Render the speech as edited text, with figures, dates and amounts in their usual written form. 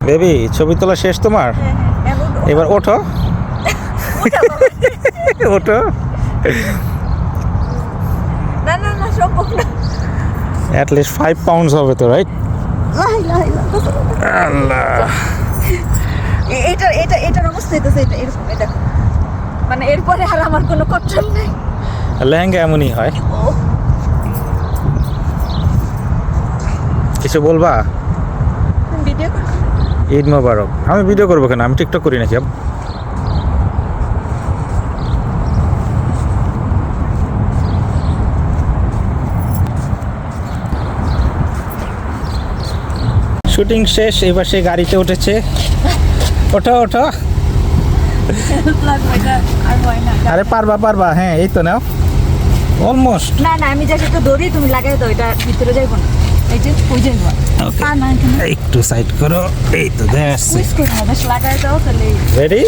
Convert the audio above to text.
Baby ছবি তোলা শেষ তোমার? এবার ওঠো ওঠো। না না না সম্ভব না। অ্যাট লিস্ট 5 পাউন্ডস হবে তো, রাইট? আল্লাহ, এটার অবস্থা হইতেছে এটা এরকম, এটা মানে এরপরে আর আমার কোনো কন্ট্রোল নেই। লেহেঙ্গা এমনই হয়। ও কিছু বলবা? ভিডিও করো। ঈদ মোবারক। আমি ভিডিও করবো কেন? আমি টিকটক করি নাকি? শুটিং শেষ, এবার সে গাড়িতে উঠেছে। ওঠো ওঠো। আর হয় না। আরে পারবা পারবা, হ্যাঁ এই তো নাও, অলমোস্ট। না না আমি জাস্ট একটা দড়ি তুমি লাগাই দাও, এটা ভিতরে যাইব না। এই যে কই যাইব? ওকে, আর না এখানে একটু সাইড করো। এই তো দ্যাটস সুইচ করে না, জাস্ট লাগাই দাও তাহলে। রেডি?